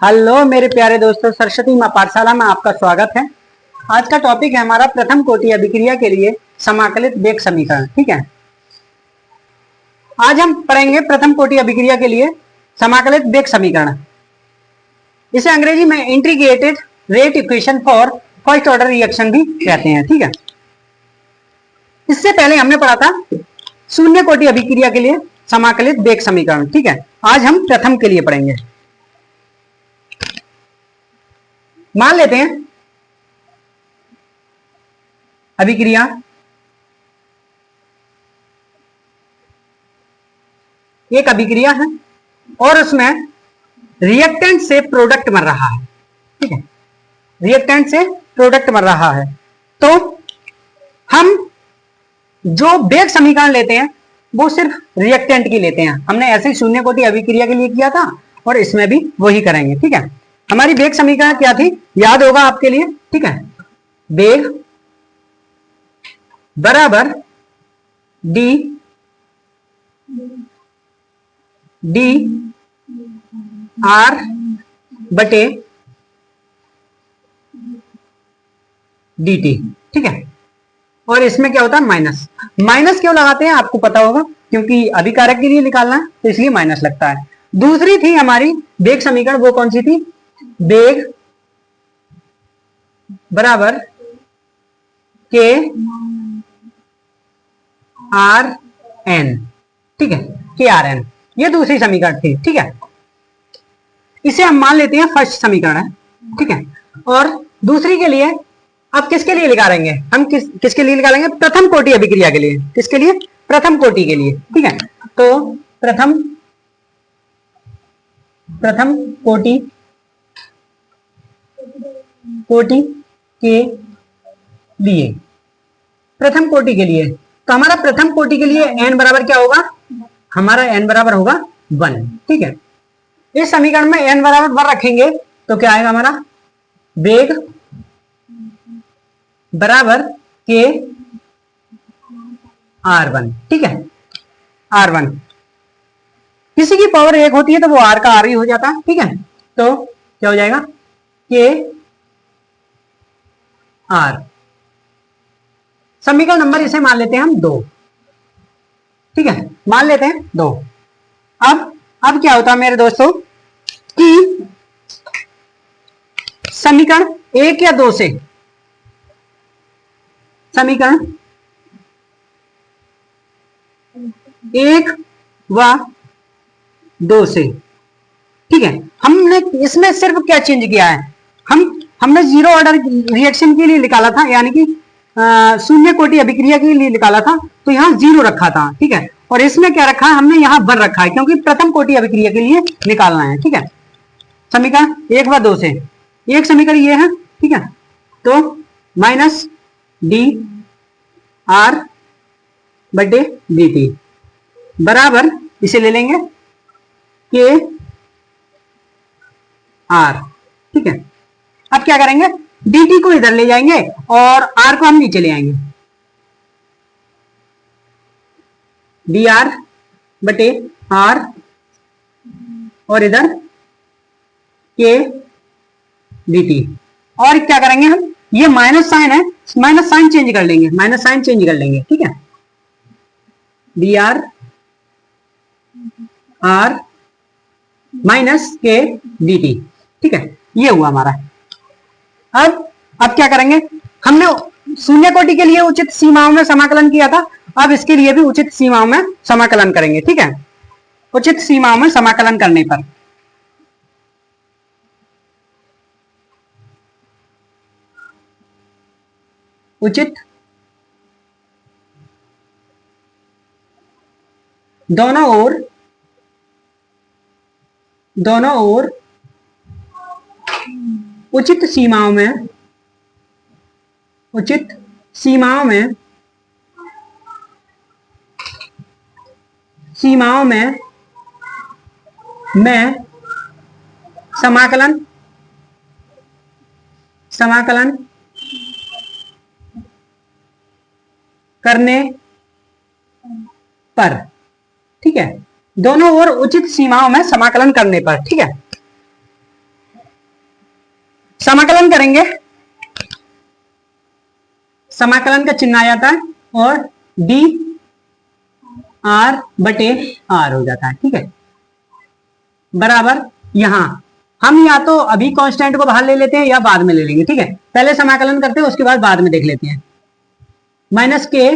Hello मेरे प्यारे दोस्तों, सरस्वती मां पाठशाला में आपका स्वागत है। आज का टॉपिक है हमारा प्रथम कोटि अभिक्रिया के लिए समाकलित वेग समीकरण। ठीक है, आज हम पढ़ेंगे प्रथम कोटि अभिक्रिया के लिए समाकलित वेग समीकरण। इसे अंग्रेजी में integrated rate equation for first order reaction भी कहते हैं। ठीक है, इससे पहले हमने पढ़ा था शून्य कोटि अभिक्रिया के लिए समाकलित वेग समीकरण। ठीक है, आज हम प्रथम के लिए पढ़ेंगे। मान लेते हैं अभिक्रिया एक अभिक्रिया है और उसमें रिएक्टेंट से प्रोडक्ट बन रहा है। ठीक है, रिएक्टेंट से प्रोडक्ट बन रहा है तो हम जो वेग समीकरण लेते हैं वो सिर्फ रिएक्टेंट की लेते हैं। हमने ऐसे ही शून्य कोटि अभिक्रिया के लिए किया था और इसमें भी वही करेंगे। ठीक है, हमारी वेग समीकरण क्या थी, याद होगा आपके लिए। ठीक है, वेग बराबर डी डी आर बटे डी टी। ठीक है, और इसमें क्या होता है माइनस। माइनस क्यों लगाते हैं आपको पता होगा, क्योंकि अभिकारक के लिए निकालना है तो इसलिए माइनस लगता है। दूसरी थी हमारी वेग समीकरण, वो कौन सी थी, वेग बराबर के आर एन। ठीक है, के आर एन, ये दूसरी समीकरण थी। ठीक है, इसे हम मान लेते हैं फर्स्ट समीकरण है। ठीक है, और दूसरी के लिए अब किसके लिए निकालेंगे हम, किसके लिए निकालेंगे, प्रथम कोटि अभिक्रिया के लिए। किसके लिए, प्रथम कोटि के लिए। ठीक है, तो प्रथम कोटि के लिए, प्रथम कोटि के लिए, तो हमारा प्रथम कोटि के लिए n बराबर क्या होगा, हमारा n बराबर होगा 1। ठीक है, इस समीकरण में n बराबर 1 रखेंगे तो क्या आएगा हमारा, वेग बराबर के R1। ठीक है, R1 किसी की पावर 1 होती है तो वो R का R ही हो जाता है। ठीक है, तो क्या हो जाएगा, के R, समीकरण नंबर इसे मान लेते हैं हम 2। ठीक है, मान लेते हैं 2। अब क्या होता है मेरे दोस्तों कि समीकरण 1 या 2 से, समीकरण 1 व 2 से, ठीक है, हमने इसमें सिर्फ क्या चेंज किया है, हमने जीरो ऑर्डर रिएक्शन के लिए निकाला था, यानी कि शून्य कोटि अभिक्रिया के लिए निकाला था तो यहाँ 0 रखा था। ठीक है, और इसमें क्या रखा है, हमने यहाँ 1 रखा है क्योंकि प्रथम कोटि अभिक्रिया के लिए निकालना है। ठीक है, समीकरण 1 व 2 से, एक समीकरण ये है। ठीक है, तो माइनस डी आर बटे डी टी बराबर, इसे ले लेंगे के आर। ठीक है, अब क्या करेंगे, dt को इधर ले जाएंगे और r को हम नीचे ले आएंगे, dr बटे r, और इधर के dt, और क्या करेंगे हम, ये माइनस साइन है, माइनस साइन चेंज कर लेंगे, माइनस साइन चेंज कर लेंगे। ठीक है, dr r माइनस के dt। ठीक है, ये हुआ हमारा। अब क्या करेंगे, हमने शून्य कोटि के लिए उचित सीमाओं में समाकलन किया था, अब इसके लिए भी उचित सीमाओं में समाकलन करेंगे। ठीक है, उचित सीमाओं में समाकलन करने पर उचित दोनों ओर उचित सीमाओं में मैं समाकलन करने पर। ठीक है, दोनों ओर उचित सीमाओं में समाकलन करने पर, ठीक है। समाकलन करेंगे, समाकलन का चिन्ह आ जाता है और डी आर बटे आर हो जाता है, ठीक है। बराबर यहां हम या तो अभी कांस्टेंट को बाहर ले लेते हैं या बाद में ले लेंगे, ठीक है। पहले समाकलन करते हैं, उसके बाद में देख लेते हैं। माइनस के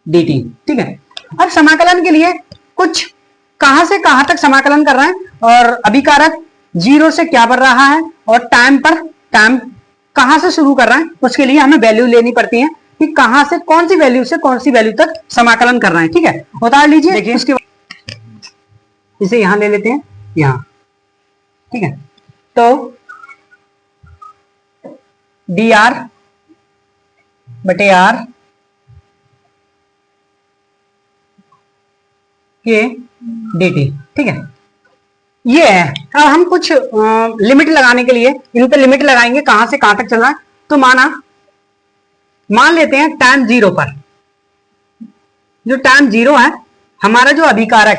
डी टी, ठीक है। अब समाकलन के लिए कुछ कहां से कहां तक समाकलन कर रहे हैं और अभिकारक 0 से क्या बढ़ रहा है और टाइम कहां से शुरू कर रहा है, उसके लिए हमें वैल्यू लेनी पड़ती है कि कहां से कौन सी वैल्यू से कौन सी वैल्यू तक समाकलन कर रहे हैं, ठीक है। उतार लीजिए, देखिए उसके इसे यहां ले लेते हैं, यहां, ठीक है। तो डी आर बटे आर के डी टी, ठीक है। ये है। अब हम कुछ लिमिट लगाने के लिए इन पे लिमिट लगाएंगे कहां से कहां तक चल रहा है। तो मान लेते हैं टाइम 0 पर, जो टाइम 0 है हमारा जो अभिकारक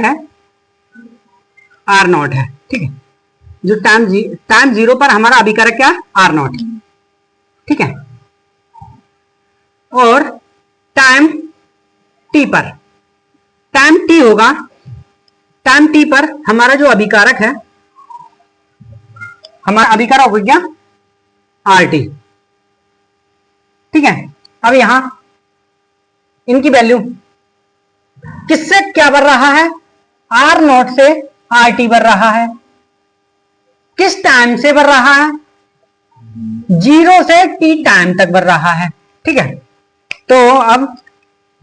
है, आर नॉट है, ठीक है। जो टाइम 0 पर हमारा अभिकारक क्या, आर नॉट, ठीक है। और टाइम टी पर, टाइम टी होगा, टाइम टी पर हमारा जो अभिकारक है, हमारा अभिकारक हो गया आर टी, ठीक है। अब यहां इनकी वैल्यू किससे क्या बढ़ रहा है, आर नॉट से आर टी बढ़ रहा है। किस टाइम से बढ़ रहा है, 0 से टी टाइम तक बढ़ रहा है, ठीक है। तो अब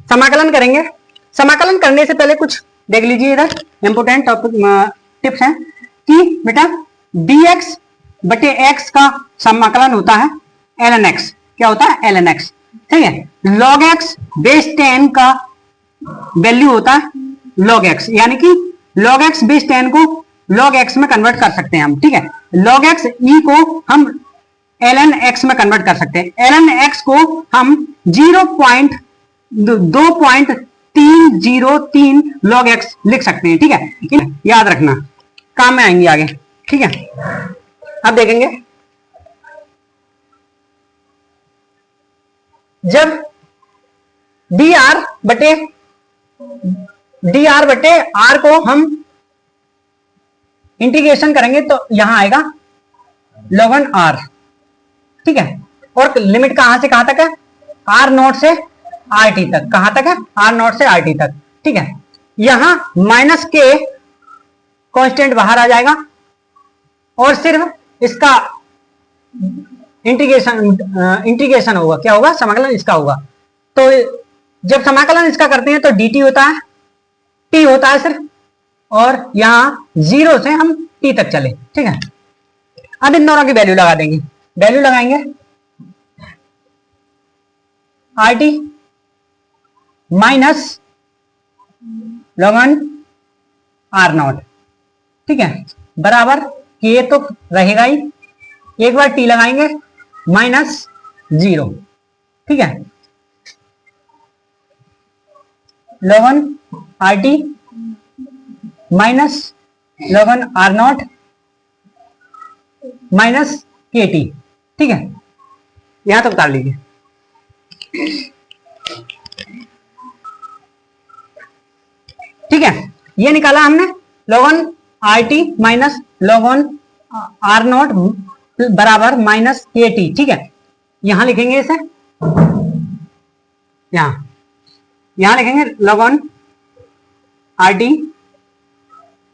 समाकलन करेंगे। समाकलन करने से पहले कुछ देख लीजिए, इधर इंपोर्टेंट टॉपिक टिप्स हैं कि बेटा dx बटे x का समाकलन होता है ln x, क्या होता है ln x, ठीक है। log x बेस 10 का वैल्यू होता है log x, यानी कि log x बेस 10 को log x में कन्वर्ट कर सकते हैं हम, ठीक है। log x e को हम ln x में कन्वर्ट कर सकते हैं। ln x को हम 2.303 log x लिख सकते हैं, ठीक है। याद रखना, काम में आएंगे आगे, ठीक है। अब देखेंगे जब dr बटे r को हम इंटीग्रेशन करेंगे तो यहां आएगा log r, ठीक है। और लिमिट कहां से कहां तक है, आर नॉट से आर टी तक, कहां तक है, आर नॉट से आर टी तक, ठीक है। यहां माइनस के कांस्टेंट बाहर आ जाएगा और सिर्फ इसका इंटीग्रेशन होगा, क्या होगा, समाकलन इसका होगा। तो जब समाकलन इसका करते हैं तो डी टी होता है, टी होता है सिर्फ, और यहां 0 से हम टी तक चले, ठीक है। अब इन दोनों की वैल्यू लगा देंगे, वैल्यू लगाएंगे R T minus ln R naught, ठीक है, बराबर के तो रहेगा ही, एक बार टी लगाएंगे माइनस 0, ठीक है। ln R T minus ln R naught minus K T, ठीक है। यहां तक उतार लीजिए। ठीक है, ये निकाला हमने ln R T minus ln R naught बराबर माइनस के टी, ठीक है। यहां लिखेंगे इसे, यहां लिखेंगे ln आर टी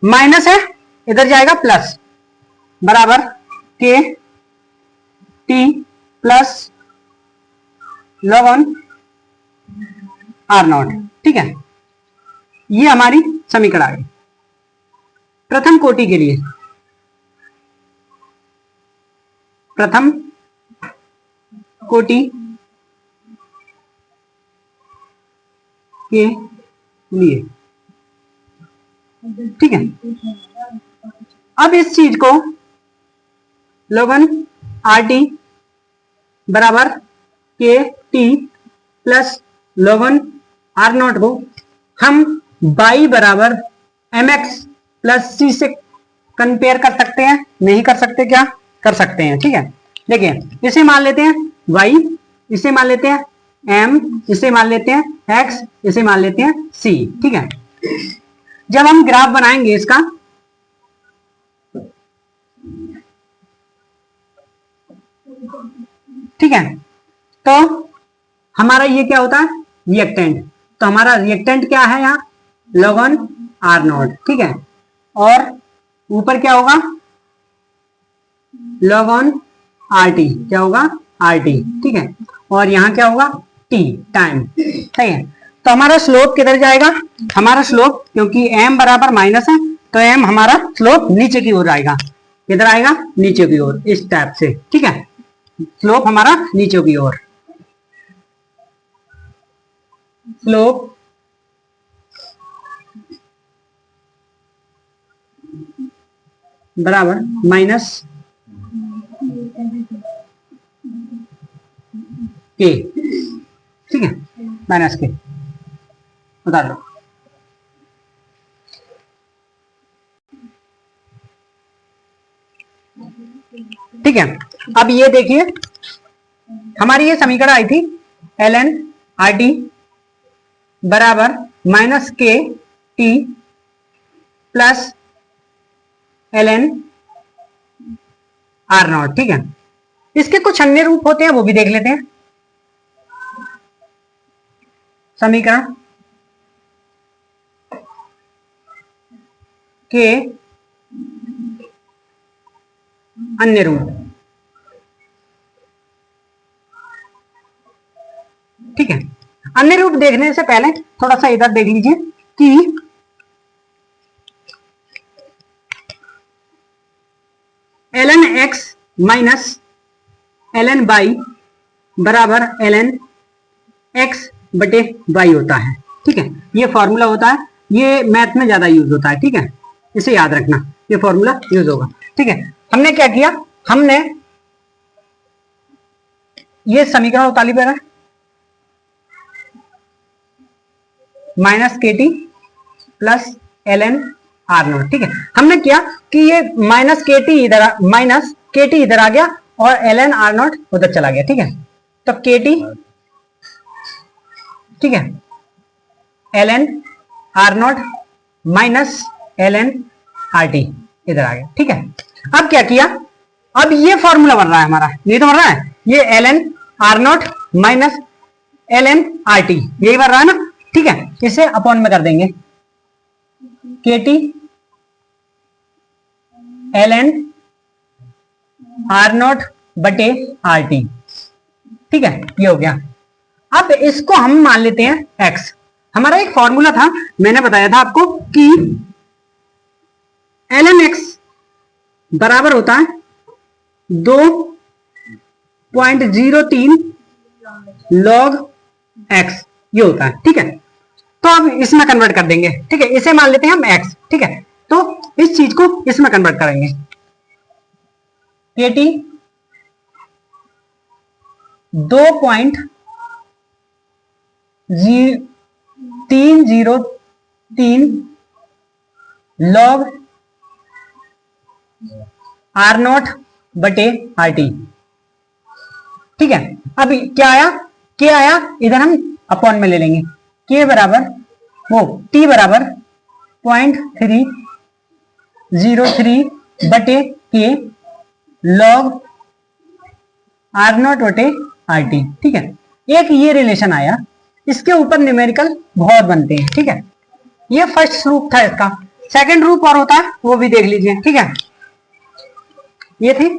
माइनस है, इधर जाएगा प्लस, बराबर K T plus ln R naught, ठीक है। ये हमारी समीकरण आ गई प्रथम कोटि के लिए, प्रथम कोटि के लिए, ठीक है। अब इस चीज को ln आर टी बराबर K T plus ln R naught को हम बाई बराबर एम एक्स प्लस सी से कंपेयर कर सकते हैं? नहीं कर सकते? क्या कर सकते हैं? ठीक है, देखिए इसे मान लेते हैं y, इसे मान लेते हैं m, इसे मान लेते हैं x, इसे मान लेते हैं c। ठीक है, जब हम ग्राफ बनाएंगे इसका, ठीक है, तो हमारा ये क्या होता है? रिएक्टेंट। तो हमारा रिएक्टेंट क्या है यहाँ? log on R naught. ठीक है, और ऊपर क्या होगा? log on R T. क्या होगा? R T. ठीक है, और यहाँ क्या होगा? T, time. ठीक है, तो हमारा स्लोप किधर जाएगा? हमारा स्लोप, क्योंकि m बराबर माइनस है, तो m हमारा स्लोप नीचे की ओर आएगा। किधर आएगा? नीचे की ओर, इस टाइप से। ठीक है, स्लोप हमारा नीचे की ओर, स्लोप बराबर माइनस के। ठीक है, माइनस के उतार लो। ठीक है, अब ये देखिए हमारी ये समीकरण आई थी एल एन आर टी बराबर minus K T plus L N R naught. ठीक है, इसके कुछ अन्य रूप होते हैं, वो भी देख लेते हैं। समीकरण के अन्य रूप। ठीक है, अन्य रूप देखने से पहले थोड़ा सा इधर देख लीजिए कि L N X minus L N Y बराबर एल एन एक्स बटे बाई होता है। ठीक है, ये फॉर्मूला होता है, ये मैथ में ज्यादा यूज होता है। ठीक है, इसे याद रखना, ये फॉर्मूला यूज होगा। ठीक है, हमने क्या किया? हमने ये समीकरण उतारी पे है minus K T plus L N R naught. ठीक है, हमने किया कि ये माइनस के टी इधर आ गया और एल एन आर नॉट उधर चला गया। ठीक है, तो के टी, ठीक है, L N R naught minus L N R T इधर आ गया। ठीक है, अब क्या किया? अब ये फॉर्मूला बन रहा है हमारा, ये तो बन रहा है, ये L N R naught minus L N R T, यही बन रहा है ना। ठीक है, इसे अपॉन में कर देंगे, K T L N R naught बटे आर टी। ठीक है, ये हो गया। अब इसको हम मान लेते हैं x। हमारा एक फॉर्मूला था, मैंने बताया था आपको कि एल एन एक्स बराबर होता है 2.03 log x, ये होता है। ठीक है, तो अब इसमें कन्वर्ट कर देंगे। ठीक है, इसे मान लेते हैं हम x। ठीक है, तो इस चीज को इसमें कन्वर्ट करेंगे, के टी 2.303 log आर नॉट बटे आर टी। ठीक है, अब क्या आया? के आया, इधर हम अपॉन में ले लेंगे, के बराबर वो टी बराबर 0.303 बटे के लॉग आर नॉट बटे आर टी। ठीक है, एक ये रिलेशन आया, इसके ऊपर न्यूमेरिकल बहुत बनते हैं। ठीक है, ये फर्स्ट रूप था इसका। सेकंड रूप और होता है, वो भी देख लीजिए। ठीक है, ये थी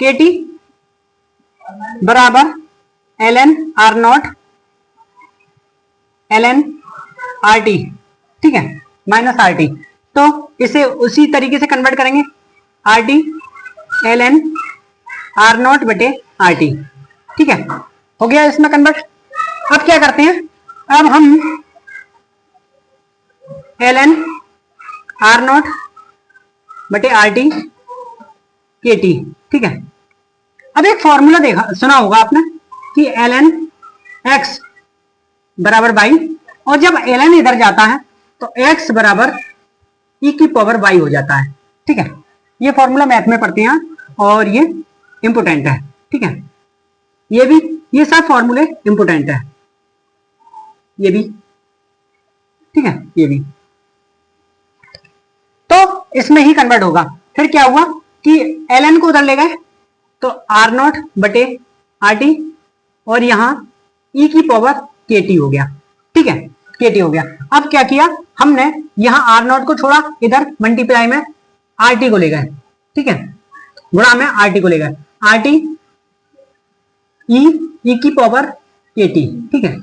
के टी बराबर L N R naught L N R T. ठीक है, माइनस आर टी, तो इसे उसी तरीके से कन्वर्ट करेंगे, R T L N R naught बटे आर टी। ठीक है, हो गया इसमें कन्वर्ट। अब क्या करते हैं? अब हम एल एन आर नॉट बटे आर टी के टी। ठीक है, अब एक फॉर्मूला देखा सुना होगा आपने कि एल एन एक्स बराबर वाई, और जब ln इधर जाता है तो x बराबर e की पावर y हो जाता है। ठीक है, ये फॉर्मूला मैथ में पढ़ते हैं और ये इंपोर्टेंट है। ठीक है, ये भी, ये सब फॉर्मूले इंपोर्टेंट है, ये भी। ठीक है, ये भी तो इसमें ही कन्वर्ट होगा। फिर क्या हुआ कि ln को उधर ले गए तो r0 बटे rt, और यहां e की पावर kt हो गया। ठीक है, kt हो गया। अब क्या किया हमने, यहां r0 को छोड़ा, इधर मल्टीप्लाई में rt को ले गए। ठीक है, गुणा में rt को ले गए, rt e की पावर kt। ठीक है,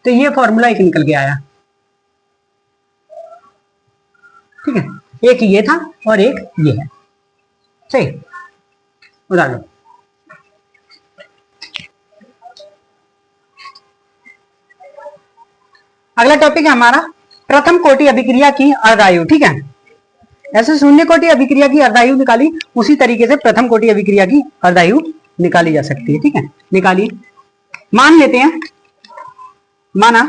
तो ये फॉर्मूला एक निकल के आया। ठीक है, एक ये था और एक ये है। सही, उदाहरण। अगला टॉपिक है हमारा प्रथम कोटि अभिक्रिया की अर्धायु। ठीक है, ऐसे शून्य कोटि अभिक्रिया की अर्धायु निकाली, उसी तरीके से प्रथम कोटि अभिक्रिया की अर्धायु निकाली जा सकती है। ठीक है, निकालिए। मान लेते हैं, माना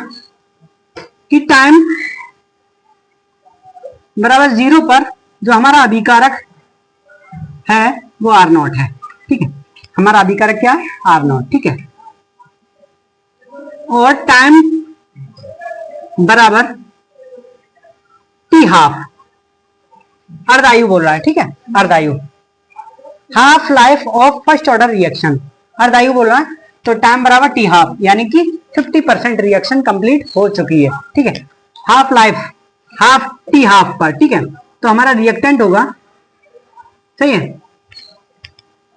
कि टाइम बराबर 0 पर जो हमारा अभिकारक है वो R0 है। ठीक है, हमारा अभिकारक क्या है? R0। ठीक है, और टाइम बराबर t हाफ, अर्धायु बोल रहा है। ठीक है, अर्धायु, half life of first order reaction, अर्धायु बोल रहा है, तो टाइम बराबर t हाफ, यानी कि 50% रिएक्शन कंप्लीट हो चुकी है। ठीक है, half life, half t half पर। ठीक है, तो हमारा रिएक्टेंट होगा, सही है,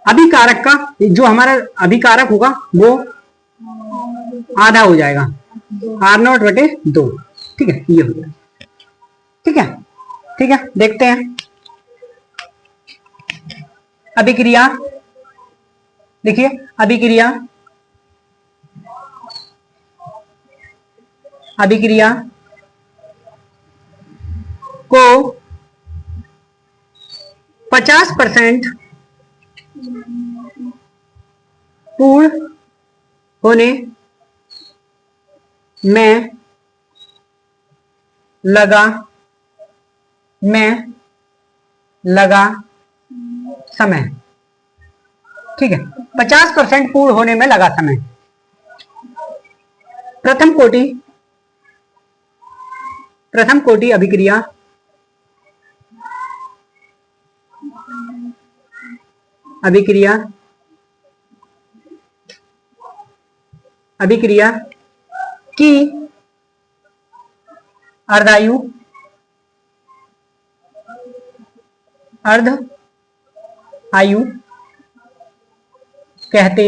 अभिकारक का, जो हमारा अभिकारक होगा वो आधा हो जाएगा, R0 बटे 2। ठीक है, ये हो जाएगा। ठीक है, ठीक है, देखते हैं अभिक्रिया। देखिए अभिक्रिया, अभिक्रिया को 50% पूर्ण होने में लगा समय। ठीक है, 50% पूर्ण होने में लगा समय। प्रथम कोटि अभिक्रिया की अर्धायु कहते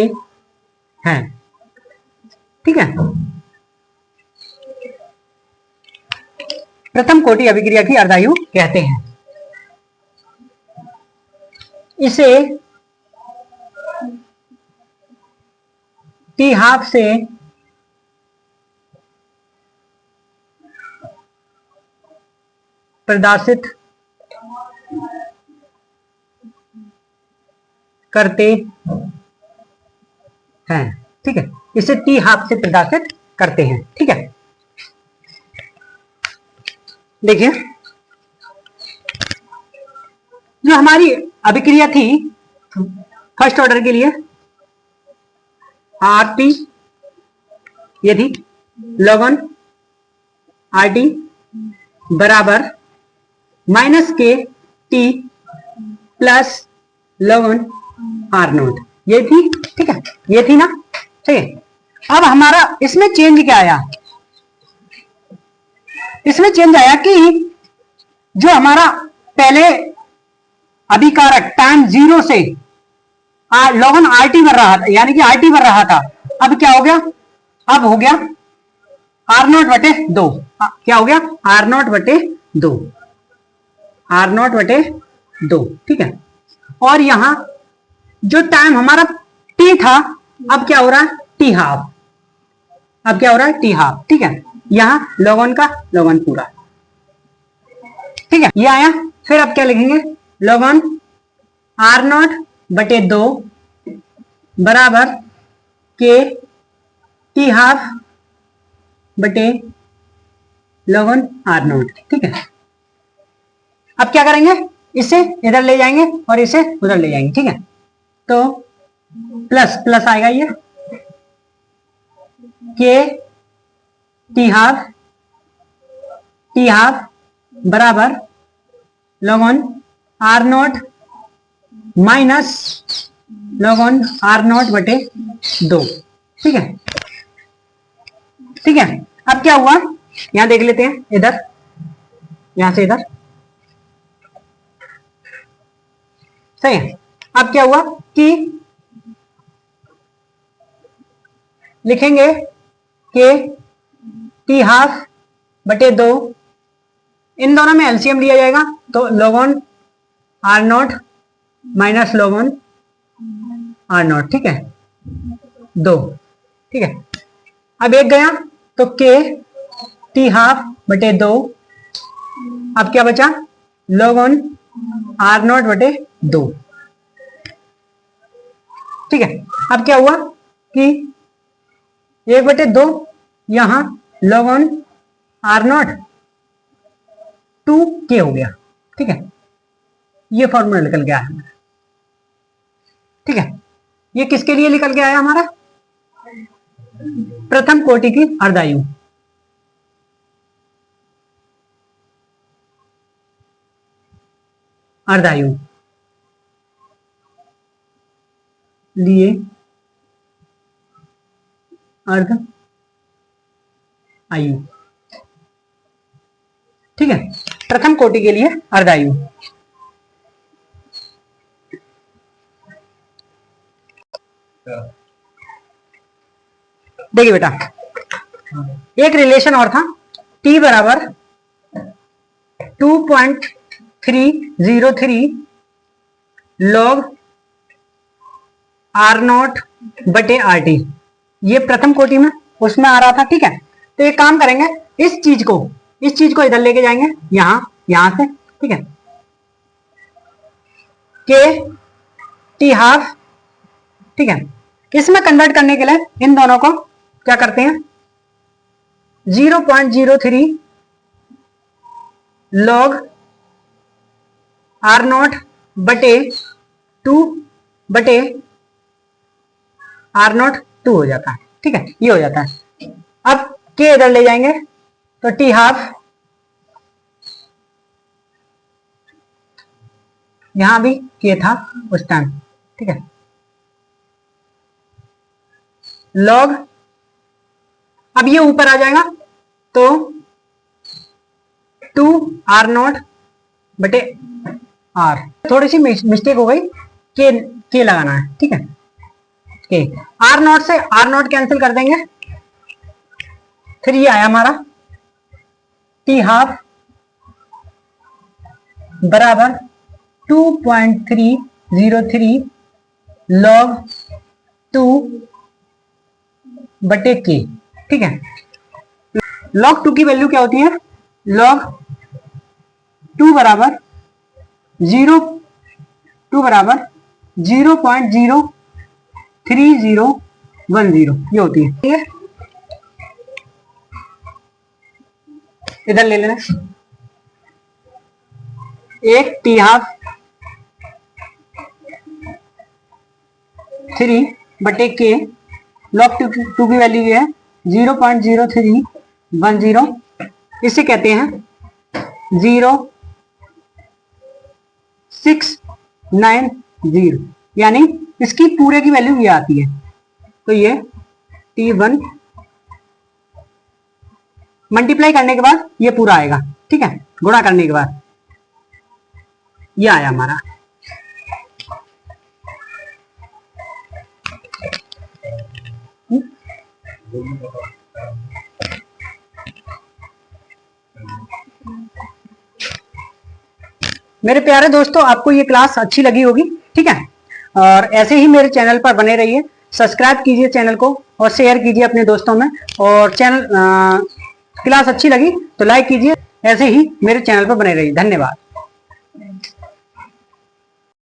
हैं। ठीक है, प्रथम कोटि अभिक्रिया की अर्धायु कहते हैं। इसे t हाफ से प्रदर्शित करते हैं। ठीक है, इसे t हाफ से प्रदर्शित करते हैं। ठीक है, देखिए जो हमारी अभिक्रिया थी फर्स्ट ऑर्डर के लिए, RT ये थी, ln RT बराबर -k t plus ln R0, ये थी। ठीक है, ये थी ना। ठीक है, अब हमारा इसमें चेंज क्या आया? इसमें चेंज आया कि जो हमारा पहले अभिकारक टाइम 0 से ln RT बढ़ रहा था, यानी कि RT बढ़ रहा था, अब क्या हो गया? अब हो गया R0 बटे 2। क्या हो गया? R0 बटे 2, R0 बटे 2। ठीक है, और यहां जो टाइम हमारा t था, अब क्या हो रहा है? t हाफ, अब क्या हो रहा है? t half. ठीक है, यहां ln का ln पूरा। ठीक है, ये आया। फिर अब क्या लिखेंगे? ln R0 बटे 2 बराबर k t हाफ बटे log आर नॉट। ठीक है, अब क्या करेंगे, इसे इधर ले जाएंगे और इसे उधर ले जाएंगे। ठीक है, तो प्लस प्लस आएगा, ये के टी हाफ बराबर log R naught minus log R naught बटे 2। ठीक है, ठीक है, अब क्या हुआ, यहां देख लेते हैं, इधर यहां से इधर, सही है। अब क्या हुआ कि लिखेंगे के टी हाफ बटे 2, इन दोनों में एलसीएम लिया जाएगा तो log R naught minus log R naught. ठीक है, 2। ठीक है, अब एक गया तो के टी हाफ बटे 2, अब क्या बचा log आर नॉट बटे 2। ठीक है, अब क्या हुआ कि 1/2 यहां log आर नॉट 2k हो गया। ठीक है, ये फॉर्मूला निकल गया है। ठीक है, ये किसके लिए निकल के आया हमारा, प्रथम कोटि की अर्धायु। अर्धायु लिए अर्ध आयु। ठीक है, प्रथम कोटि के लिए अर्धायु। देखिए बेटा, एक रिलेशन और था, t बराबर 2.303 log आर नॉट बटे आर टी, ये प्रथम कोटि में उसमें आ रहा था। ठीक है, तो एक काम करेंगे, इस चीज को इधर लेके जाएंगे, यहां से। ठीक है, के टी हाफ। ठीक है, इसमें कन्वर्ट करने के लिए इन दोनों को क्या करते हैं, 0.03 log आर नॉट बटे 2 बटे आर नॉट 2 हो जाता है। ठीक है, ये हो जाता है। अब के इधर ले जाएंगे तो टी हाफ, यहां भी के था उस टाइम। ठीक है, लॉग, अब ये ऊपर आ जाएगा तो 2 आर नॉट बटे आर, थोड़ी सी मिस्टेक हो गई, के लगाना है। ठीक है, के आर नॉट से आर नॉट कैंसिल कर देंगे, फिर ये आया हमारा टी हाफ बराबर 2.303 log 2 बटे के। ठीक है, log 2 की वैल्यू क्या होती है, log 2 बराबर 0.03010 ये होती है। ठीक है, इधर ले लेना, एक टी हाफ 3 बटे के, log 2 की वैल्यू ये है 0.0310, इसे कहते हैं 0690, यानी इसकी पूरे की वैल्यू ये आती है। तो ये T1 मल्टीप्लाई करने के बाद ये पूरा आएगा। ठीक है, गुणा करने के बाद ये आया हमारा। मेरे प्यारे दोस्तों, आपको ये क्लास अच्छी लगी होगी। ठीक है, और ऐसे ही मेरे चैनल पर बने रहिए, सब्सक्राइब कीजिए चैनल को और शेयर कीजिए अपने दोस्तों में, और चैनल क्लास अच्छी लगी तो लाइक कीजिए, ऐसे ही मेरे चैनल पर बने रहिए। धन्यवाद।